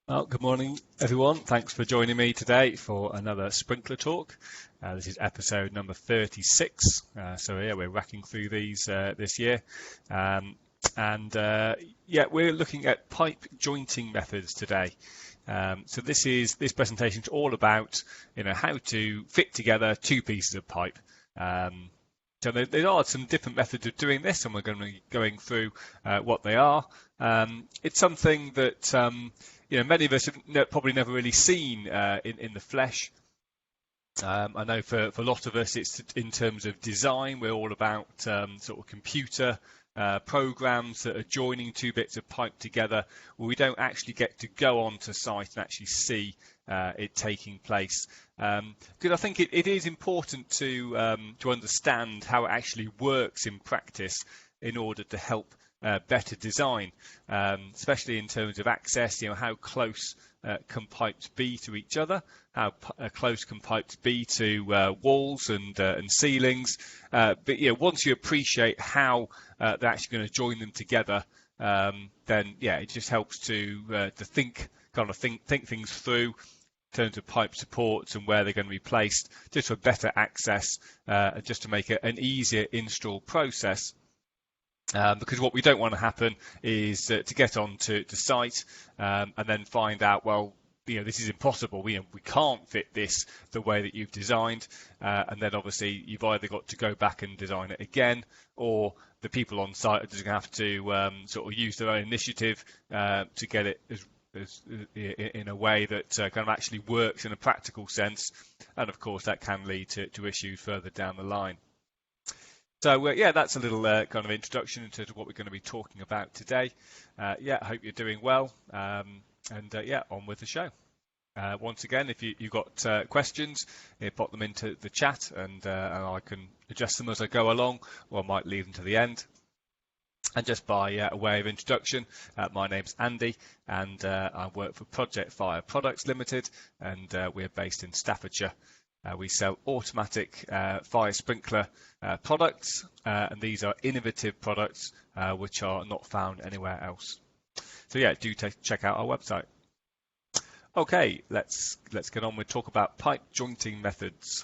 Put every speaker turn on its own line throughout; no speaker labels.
Well, good morning, everyone. Thanks for joining me today for another sprinkler talk. This is episode number 36. We're racking through these this year. We're looking at pipe jointing methods today. This presentation is all about, how to fit together two pieces of pipe. There are some different methods of doing this, and we're going to be going through what they are. It's something that many of us have probably never really seen in the flesh. I know for a lot of us, it's in terms of design. We're all about sort of computer programs that are joining two bits of pipe together, where we don't actually get to go onto site and actually see it taking place. Because I think it is important to understand how it actually works in practice in order to help better design, especially in terms of access. How close can pipes be to each other? How close can pipes be to walls and ceilings? Once you appreciate how they're actually going to join them together, then it just helps to think things through in terms of pipe supports and where they're going to be placed, just for better access, just to make it an easier install process. Because what we don't want to happen is to get onto site and then find out, this is impossible. We can't fit this the way that you've designed, and then obviously you've either got to go back and design it again, or the people on site are just going to have to sort of use their own initiative to get it in a way that kind of actually works in a practical sense, and of course that can lead to issues further down the line. So that's a little kind of introduction into what we're going to be talking about today. I hope you're doing well, on with the show. Once again, if you've got questions, pop them into the chat, and I can address them as I go along, or I might leave them to the end. And just by a way of introduction, my name's Andy, and I work for Project Fire Products Limited, and we're based in Staffordshire. We sell automatic fire sprinkler products, and these are innovative products which are not found anywhere else. So do check out our website. Okay, let's get on with talk about pipe jointing methods.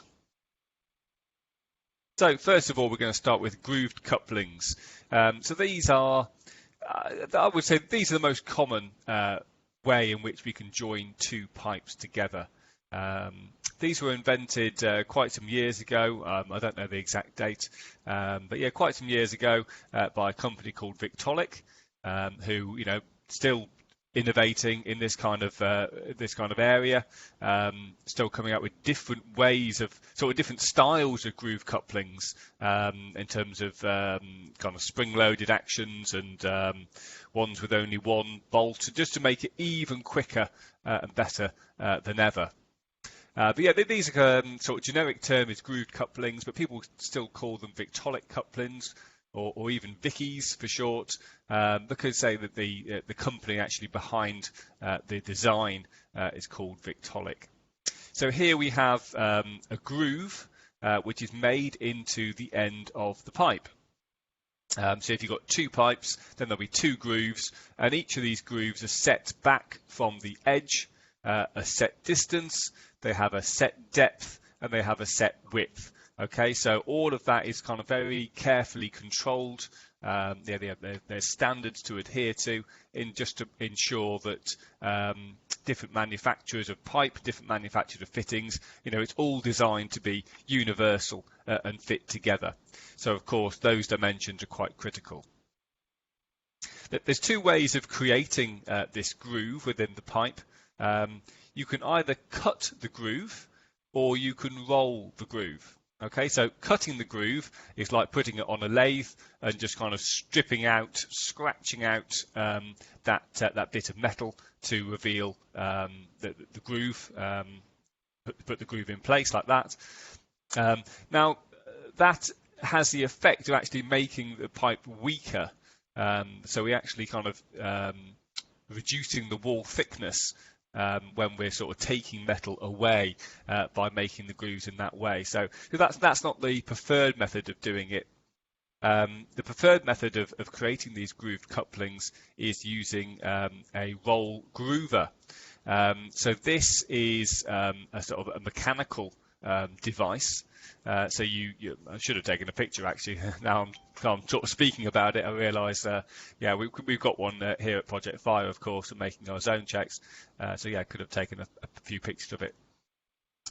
So first of all, we're going to start with grooved couplings. So these are, I would say, these are the most common way in which we can join two pipes together. These were invented quite some years ago. I don't know the exact date, but quite some years ago by a company called Victolic, who still innovating in this kind of area, still coming up with different ways of sort of different styles of groove couplings in terms of kind of spring-loaded actions and ones with only one bolt, just to make it even quicker and better than ever. These are sort of generic term is grooved couplings, but people still call them Victolic couplings, or even Vickies for short, because say that the company actually behind the design is called Victolic. So here we have a groove which is made into the end of the pipe. So if you've got two pipes, then there'll be two grooves, and each of these grooves are set back from the edge, a set distance, they have a set depth, and they have a set width. Okay, so all of that is kind of very carefully controlled. There's standards to adhere to, just to ensure that different manufacturers of pipe, different manufacturers of fittings, it's all designed to be universal and fit together. So of course, those dimensions are quite critical. There's two ways of creating this groove within the pipe. You can either cut the groove, or you can roll the groove. Okay, so cutting the groove is like putting it on a lathe and just kind of stripping out, scratching out that bit of metal to reveal the groove, put the groove in place like that. Now, that has the effect of actually making the pipe weaker. So we actually kind of reducing the wall thickness when we're sort of taking metal away by making the grooves in that way. So that's not the preferred method of doing it. The preferred method of creating these grooved couplings is using a roll groover. So this is a sort of a mechanical device. So I should have taken a picture actually. Now I'm sort of speaking about it. I realise, yeah, we've got one here at Project Fire, of course, and making our zone checks. So yeah, I could have taken a few pictures of it.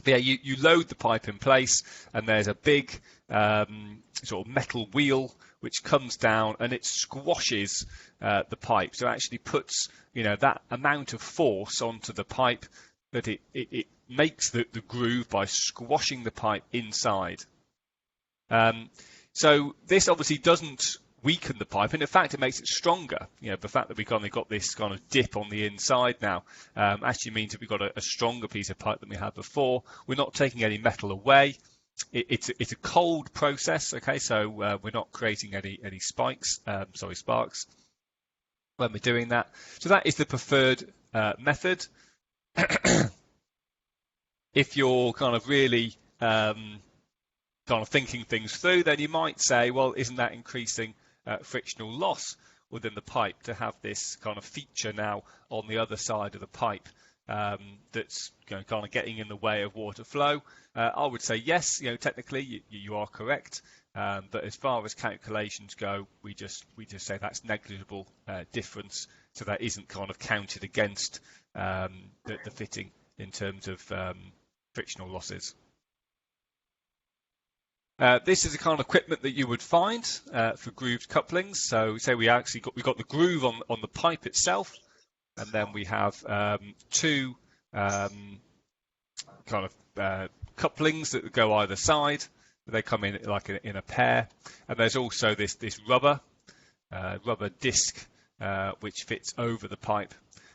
But yeah, you load the pipe in place, and there's a big sort of metal wheel which comes down and it squashes the pipe. So it actually puts that amount of force onto the pipe that it makes the groove by squashing the pipe inside. So this obviously doesn't weaken the pipe, and in fact it makes it stronger. The fact that we've got this kind of dip on the inside now actually means that we've got a stronger piece of pipe than we had before. We're not taking any metal away. It's a cold process, okay, so we're not creating any sparks when we're doing that. So that is the preferred method. If you're kind of really kind of thinking things through, then you might say, well, isn't that increasing frictional loss within the pipe to have this kind of feature now on the other side of the pipe that's kind of getting in the way of water flow? I would say yes. Technically you are correct, but as far as calculations go, we just say that's negligible difference, so that isn't kind of counted against the fitting in terms of frictional losses. This is the kind of equipment that you would find for grooved couplings. So say we've got the groove on the pipe itself, and then we have two kind of couplings that go either side. They come in like in a pair, and there's also this rubber disc which fits over the pipe,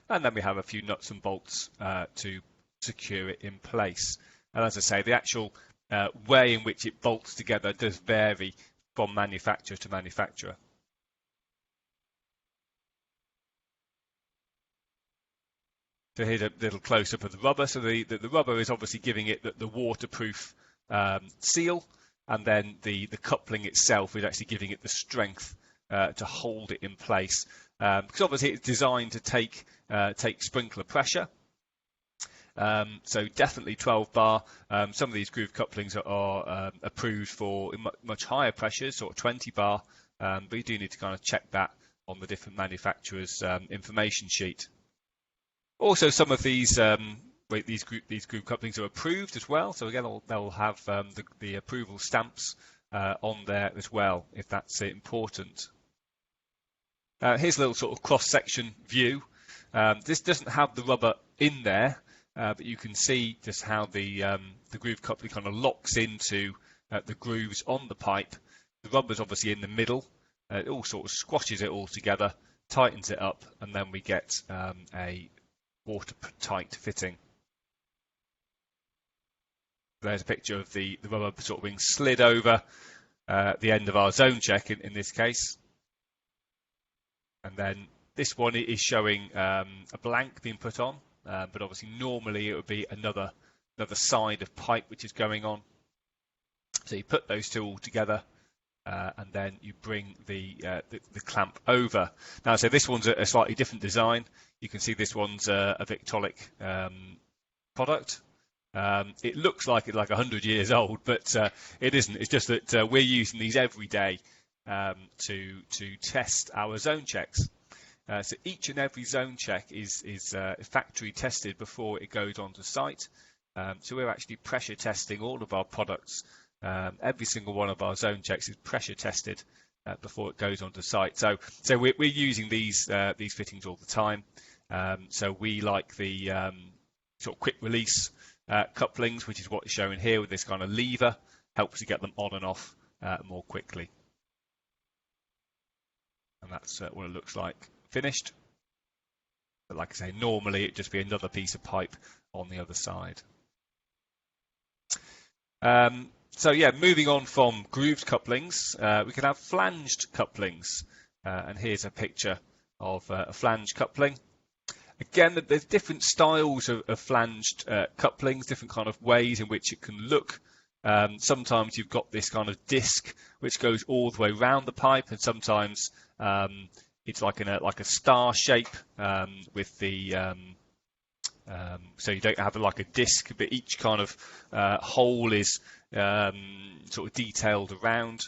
and then we have a few nuts and bolts to secure it in place. And as I say, the actual way in which it bolts together does vary from manufacturer to manufacturer. So here's a little close-up of the rubber. So the rubber is obviously giving it the waterproof seal, and then the coupling itself is actually giving it the strength to hold it in place. Because obviously it's designed to take sprinkler pressure. So definitely 12 bar. Some of these groove couplings are approved for much higher pressures, sort of 20 bar, but you do need to kind of check that on the different manufacturers' information sheet. Also, some of these groove couplings are approved as well. So again, they'll have the approval stamps on there as well, if that's important. Here's a little sort of cross-section view. This doesn't have the rubber in there. But you can see just how the groove coupling kind of locks into the grooves on the pipe. The rubber's obviously in the middle. It all sort of squashes it all together, tightens it up, and then we get a watertight fitting. There's a picture of the rubber sort of being slid over the end of our zone check in this case. And then this one is showing a blank being put on. But obviously normally it would be another side of pipe which is going on. So you put those two all together, and then you bring the clamp over. Now, so this one's a slightly different design. You can see this one's a Victolic product. It looks like it's like 100 years old, but it isn't. It's just that we're using these every day to test our zone checks. So each and every zone check is factory tested before it goes onto site. So we're actually pressure testing all of our products. Every single one of our zone checks is pressure tested before it goes onto site. So we're using these fittings all the time. So we like the sort of quick release couplings, which is what is shown here with this kind of lever, helps to get them on and off more quickly. And that's what it looks like finished. But like I say, normally it'd just be another piece of pipe on the other side. So yeah, moving on from grooved couplings, we can have flanged couplings. And here's a picture of a flanged coupling. Again, there's different styles of flanged couplings, different kind of ways in which it can look Sometimes you've got this kind of disc which goes all the way around the pipe, and sometimes it's like in a star shape with the so you don't have like a disc, but each kind of hole is sort of detailed around.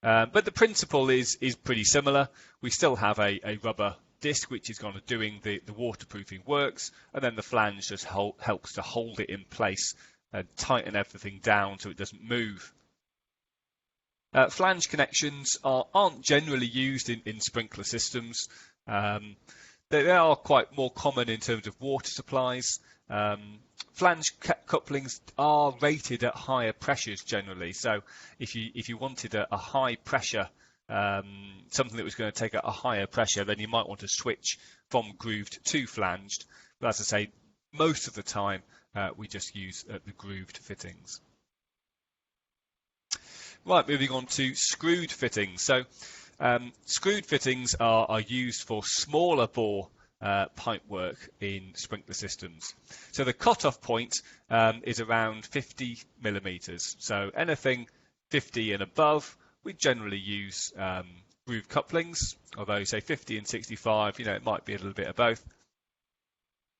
But the principle is pretty similar. We still have a rubber disc which is kind of doing the waterproofing works, and then the flange just helps to hold it in place and tighten everything down so it doesn't move. Flange connections aren't generally used in sprinkler systems. They are quite more common in terms of water supplies. Flange couplings are rated at higher pressures generally. So if you wanted a high pressure, something that was going to take a higher pressure, then you might want to switch from grooved to flanged. But as I say, most of the time we just use the grooved fittings. Right, moving on to screwed fittings. So screwed fittings are used for smaller bore pipe work in sprinkler systems. So the cut-off point is around 50 millimeters. So anything 50 and above, we generally use grooved couplings, although say 50 and 65, it might be a little bit of both.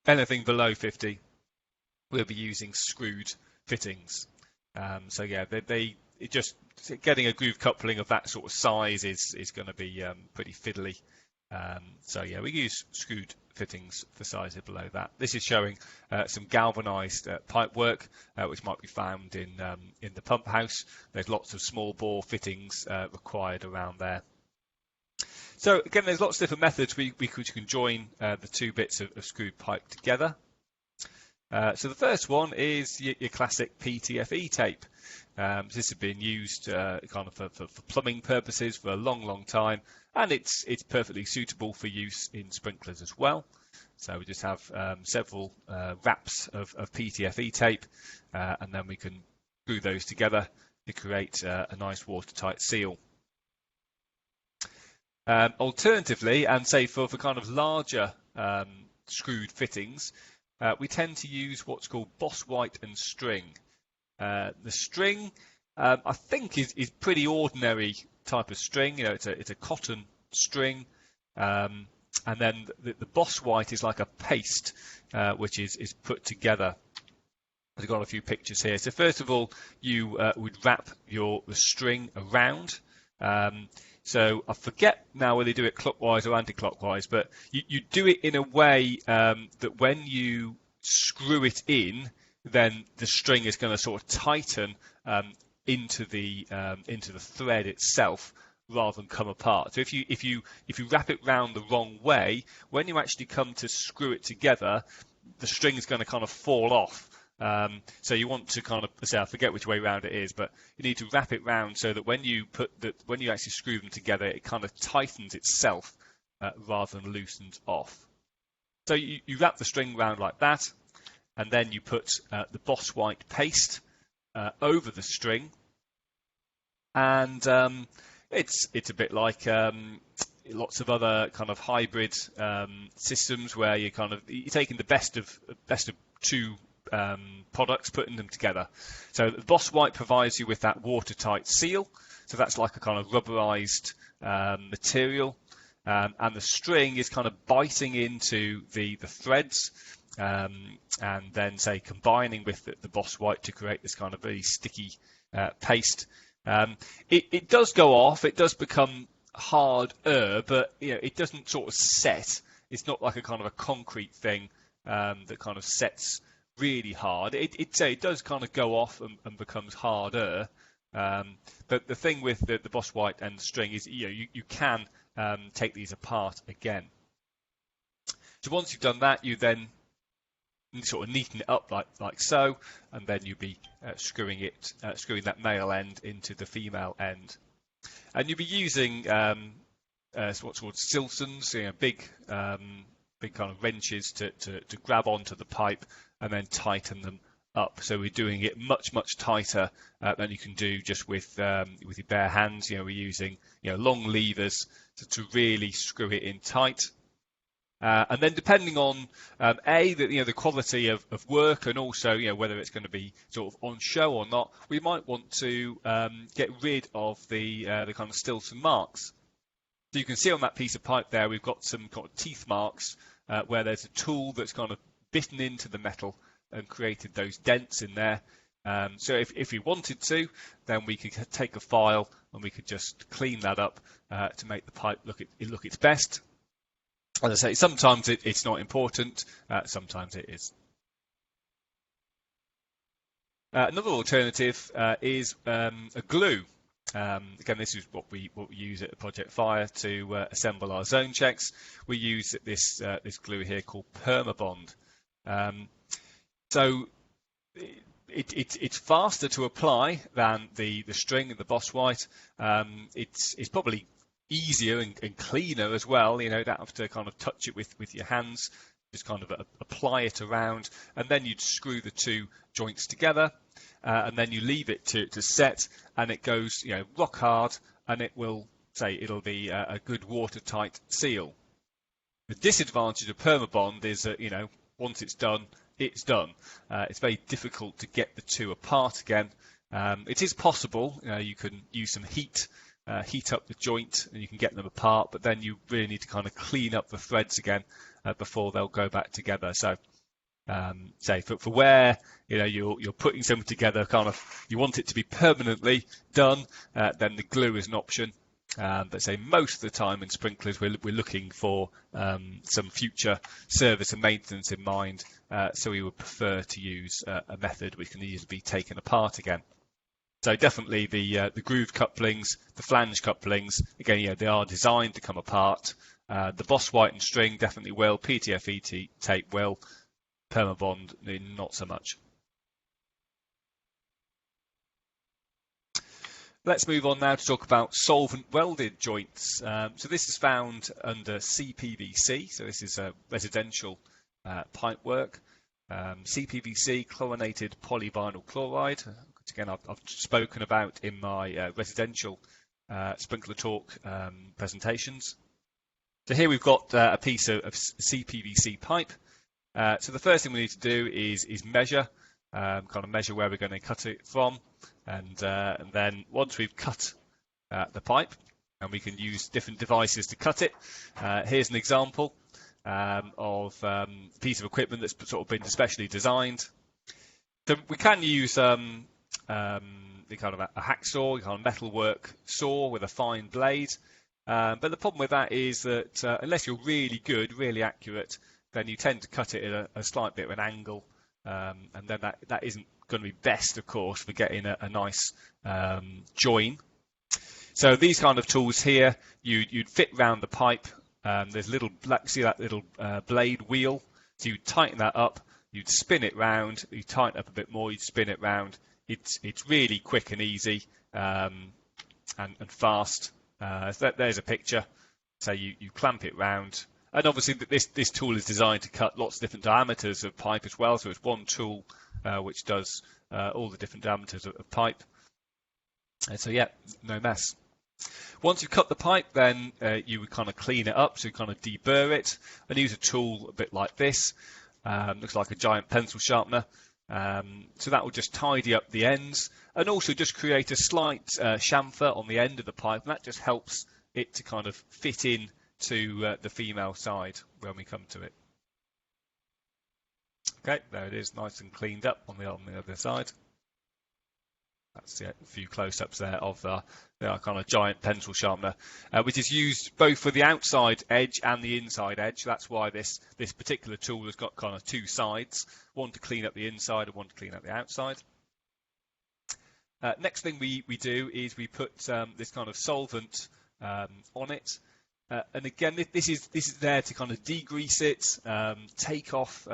Anything below 50, we'll be using screwed fittings. So yeah, getting a grooved coupling of that sort of size is going to be pretty fiddly. So yeah, we use screwed fittings for sizes below that. This is showing some galvanized pipe work, which might be found in the pump house. There's lots of small bore fittings required around there. So again, there's lots of different methods we can join the two bits of screwed pipe together. So the first one is your classic PTFE tape. This has been used kind of for plumbing purposes for a long time, and it's perfectly suitable for use in sprinklers as well. So we just have several wraps of PTFE tape, and then we can glue those together to create a nice watertight seal. Alternatively, and say for kind of larger screwed fittings, we tend to use what's called Boss White and string. The string, I think, is pretty ordinary type of string. It's a cotton string, and then the Boss White is like a paste, which is put together. I've got a few pictures here. So first of all, you would wrap the string around. So I forget now whether you do it clockwise or anti-clockwise, but you do it in a way that when you screw it in, then the string is going to sort of tighten into the thread itself rather than come apart. So if you wrap it round the wrong way, when you actually come to screw it together, the string is going to kind of fall off. So you want to kind of say, I forget which way round it is, but you need to wrap it round so that when you actually screw them together, it kind of tightens itself rather than loosens off. So you wrap the string round like that, and then you put the Boss White paste over the string, and it's a bit like lots of other kind of hybrid systems where you're taking the best of two products, putting them together. So the Boss White provides you with that watertight seal. So that's like a kind of rubberized material, and the string is kind of biting into the threads, and then say combining with the Boss White to create this kind of very sticky paste. It does go off. It does become harder, but it doesn't sort of set. It's not like a kind of a concrete thing that kind of sets really hard. It does kind of go off and becomes harder. But the thing with the Boss White and the string is you can take these apart again. So once you've done that, you then sort of neaten it up like so, and then you'll be screwing that male end into the female end. And you'll be using what's called Silsons, big kind of wrenches to grab onto the pipe and then tighten them up. So we're doing it much tighter than you can do just with your bare hands. We're using long levers to really screw it in tight. And then depending on the quality of work, and also whether it's going to be sort of on show or not, we might want to get rid of the kind of Stilton marks. So you can see on that piece of pipe there, we've got some kind of teeth marks where there's a tool that's kind of bitten into the metal and created those dents in there. So if we wanted to, then we could take a file and we could just clean that up to make the pipe look its best. As I say, sometimes it's not important, sometimes it is. Another alternative is a glue. Again, this is what we use at Project Fire to assemble our zone checks. We use this glue here called Permabond. So it's faster to apply than the string and the Boss White. It's probably easier and cleaner as well. You don't have to kind of touch it with your hands. Just kind of apply it around, and then you'd screw the two joints together, and then you leave it to set, and it goes rock hard, and it'll be a good watertight seal. The disadvantage of Permabond is that once it's done, it's done. It's very difficult to get the two apart again. It is possible. You can use some heat up the joint and you can get them apart, but then you really need to kind of clean up the threads again before they'll go back together. So say for where you're putting something together, kind of you want it to be permanently done, then the glue is an option. But say most of the time in sprinklers we're looking for some future service and maintenance in mind, so we would prefer to use a method which can easily be taken apart again. So definitely the grooved couplings, the flange couplings, again, they are designed to come apart. The Boss White and string definitely will. PTFE tape will. Permabond, not so much. Let's move on now to talk about solvent welded joints. So this is found under CPVC. So this is a residential pipe work. CPVC, chlorinated polyvinyl chloride. Again, I've spoken about in my residential sprinkler talk presentations. So here we've got a piece of CPVC pipe. So the first thing we need to do is measure, kind of measure where we're going to cut it from, and then once we've cut the pipe, and we can use different devices to cut it. Here's an example of a piece of equipment that's sort of been specially designed. So we can use the kind of a hacksaw, kind of metalwork saw with a fine blade. But the problem with that is that unless you're really good, really accurate, then you tend to cut it at a slight bit of an angle, and then that isn't going to be best, of course, for getting a nice join. So these kind of tools here, you'd fit round the pipe. There's a little, see that little blade wheel. So you'd tighten that up, you'd spin it round, you tighten up a bit more, you'd spin it round. It's really quick and easy and fast. So there's a picture. So you clamp it round. And obviously this tool is designed to cut lots of different diameters of pipe as well. So it's one tool which does all the different diameters of pipe. And so yeah, no mess. Once you've cut the pipe, then you would kind of clean it up. So you kind of deburr it and use a tool a bit like this. Looks like a giant pencil sharpener. So that will just tidy up the ends and also just create a slight chamfer on the end of the pipe, and that just helps it to kind of fit in to the female side when we come to it. Okay, there it is, nice and cleaned up on the other side. That's a few close-ups there of the kind of giant pencil sharpener, which is used both for the outside edge and the inside edge. That's why this particular tool has got kind of two sides, one to clean up the inside and one to clean up the outside. Next thing we do is we put this kind of solvent on it. And again, this is there to kind of degrease it, take off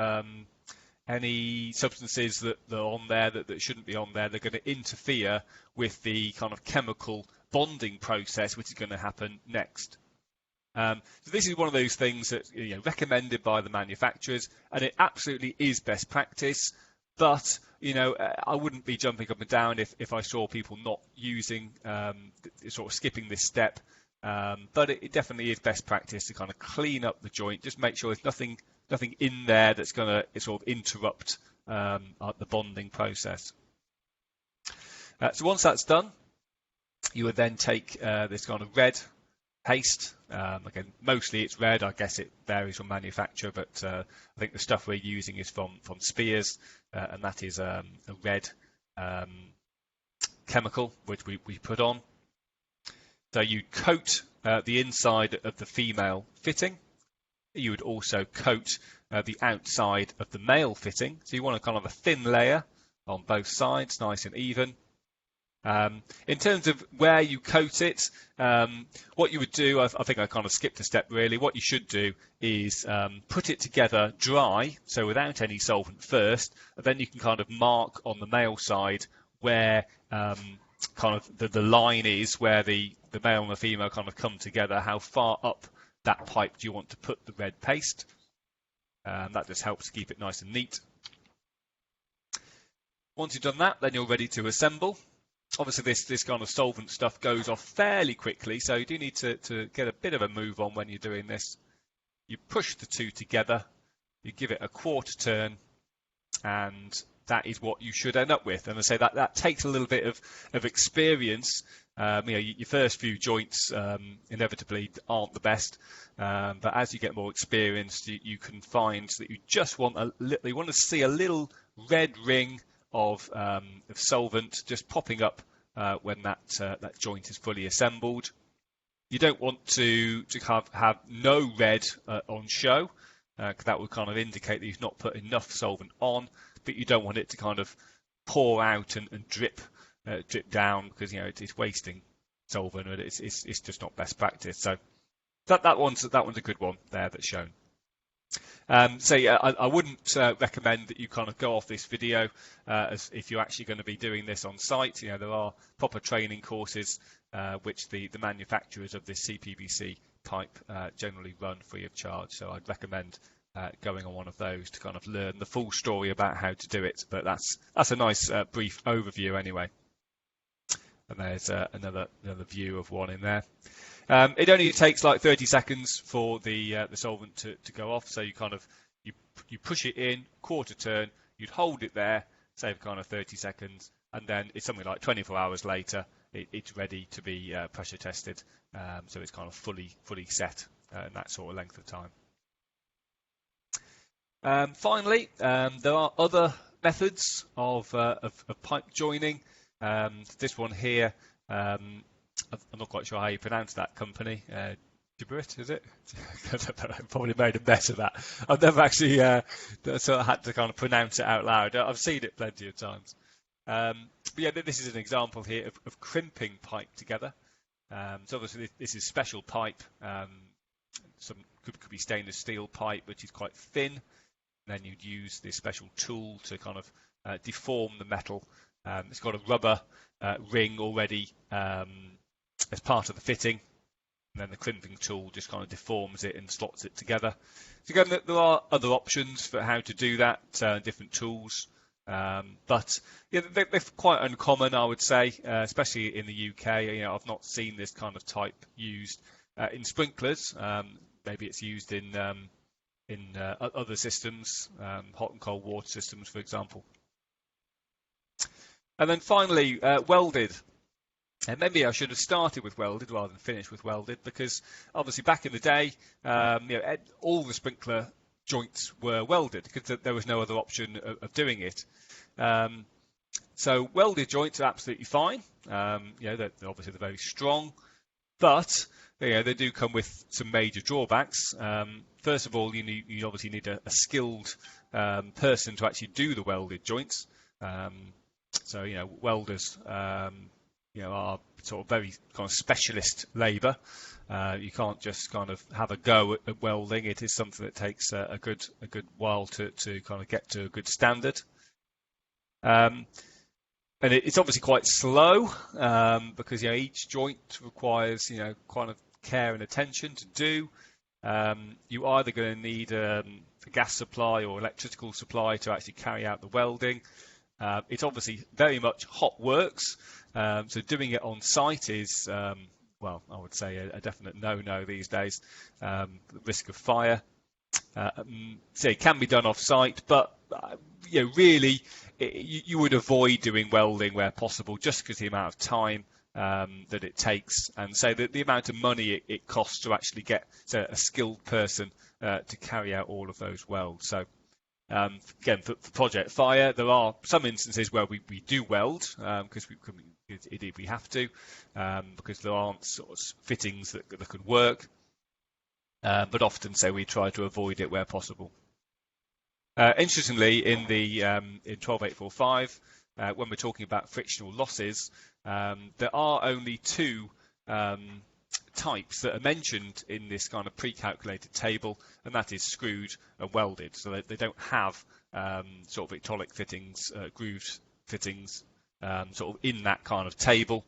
any substances that are on there that shouldn't be on there. They're going to interfere with the kind of chemical bonding process which is going to happen next. So this is one of those things that recommended by the manufacturers, and it absolutely is best practice. But I wouldn't be jumping up and down if I saw people not using, sort of skipping this step. but it definitely is best practice to kind of clean up the joint. Just make sure there's nothing in there that's going to sort of interrupt the bonding process. So once that's done, you would then take this kind of red paste. Again, mostly it's red. I guess it varies from manufacturer, but I think the stuff we're using is from Spears, and that is a red chemical which we put on. So you coat the inside of the female fitting. You would also coat the outside of the male fitting. So you want a kind of a thin layer on both sides, nice and even. In terms of where you coat it, what you would do, I think I kind of skipped a step really. What you should do is put it together dry, so without any solvent first, and then you can kind of mark on the male side where kind of the line is, where the male and the female kind of come together, how far up that pipe do you want to put the red paste. That just helps keep it nice and neat. Once you've done that, then you're ready to assemble. Obviously, this kind of solvent stuff goes off fairly quickly, so you do need to get a bit of a move on when you're doing this. You push the two together, you give it a quarter turn, and that is what you should end up with. And I say that takes a little bit of experience. Your first few joints inevitably aren't the best, but as you get more experienced, you can find that you just want you want to see a little red ring of solvent just popping up when that joint is fully assembled. You don't want to have no red on show, because that would kind of indicate that you've not put enough solvent on, but you don't want it to kind of pour out and drip down, because it's wasting solvent, and it's just not best practice. So that one's a good one there that's shown. I wouldn't recommend that you kind of go off this video as if you're actually going to be doing this on site. There are proper training courses which the manufacturers of this CPVC pipe generally run free of charge. So I'd recommend going on one of those to kind of learn the full story about how to do it. But that's a nice brief overview anyway. And there's another view of one in there. It only takes like 30 seconds for the solvent to go off. So you push it in, quarter turn, you'd hold it there, save kind of 30 seconds, and then it's something like 24 hours later, it's ready to be pressure tested. So it's kind of fully set in that sort of length of time. Finally, there are other methods of pipe joining. This one here, I'm not quite sure how you pronounce that company. Gibrit, is it? I probably made a mess of that. I've never actually sort of had to kind of pronounce it out loud. I've seen it plenty of times. But yeah, this is an example here of crimping pipe together. So obviously this is special pipe. Some could be stainless steel pipe, which is quite thin. And then you'd use this special tool to kind of deform the metal. It's got a rubber ring already as part of the fitting, and then the crimping tool just kind of deforms it and slots it together. So again, there are other options for how to do that, different tools, but yeah, they're quite uncommon, I would say, especially in the UK. I've not seen this kind of type used in sprinklers. Maybe it's used in other systems, hot and cold water systems, for example. And then finally, welded. And maybe I should have started with welded rather than finished with welded, because obviously back in the day, all the sprinkler joints were welded because there was no other option of doing it. So welded joints are absolutely fine. They're obviously very strong, but they do come with some major drawbacks. First of all, you obviously need a skilled person to actually do the welded joints. So welders are sort of very kind of specialist labour. You can't just kind of have a go at welding. It is something that takes a good while to kind of get to a good standard. And it's obviously quite slow because each joint requires kind of care and attention to do. You're either going to need a gas supply or electrical supply to actually carry out the welding. It's obviously very much hot works, so doing it on site is well, I would say a definite no-no these days. The risk of fire. So it can be done off-site, but really, you would avoid doing welding where possible, just because the amount of time that it takes, and so the amount of money it costs to actually get a skilled person to carry out all of those welds. So again, for Project Fire, there are some instances where we do weld because indeed we have to, because there aren't sort of fittings that could work. But often, so we try to avoid it where possible. Interestingly, in 12845, when we're talking about frictional losses, there are only two types that are mentioned in this kind of pre-calculated table, and that is screwed and welded. So they don't have sort of hydraulic fittings, grooved fittings, sort of in that kind of table.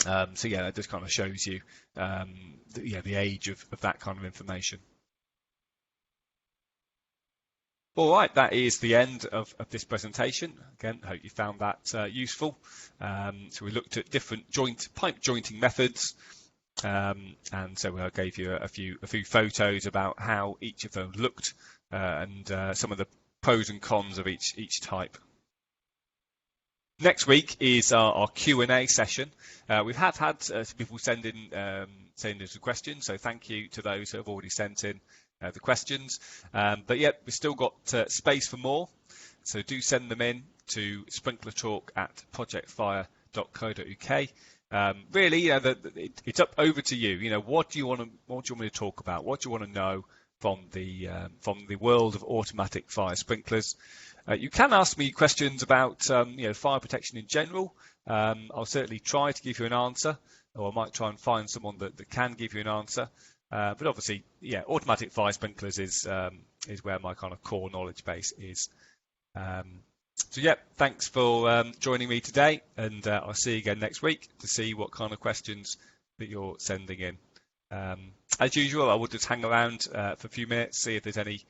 So yeah, that just kind of shows you the age of that kind of information. All right, that is the end of this presentation. Again, I hope you found that useful. So we looked at different pipe jointing methods, and so I gave you a few photos about how each of them looked, and some of the pros and cons of each type. Next week is our Q&A session. We have had some people send in some questions, so thank you to those who have already sent in the questions. But yet we've still got space for more, so do send them in to sprinklertalk@projectfire.co.uk. Really, it's over to you. What do you want me to talk about? What do you want to know from the world of automatic fire sprinklers? You can ask me questions about fire protection in general. I'll certainly try to give you an answer, or I might try and find someone that can give you an answer. But obviously, automatic fire sprinklers is where my kind of core knowledge base is. Thanks for joining me today, and I'll see you again next week to see what kind of questions that you're sending in. As usual, I will just hang around for a few minutes, see if there's any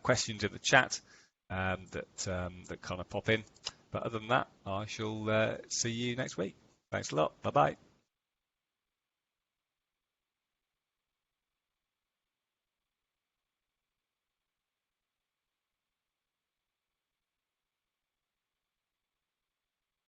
questions in the chat that kind of pop in. But other than that, I shall see you next week. Thanks a lot. Bye-bye.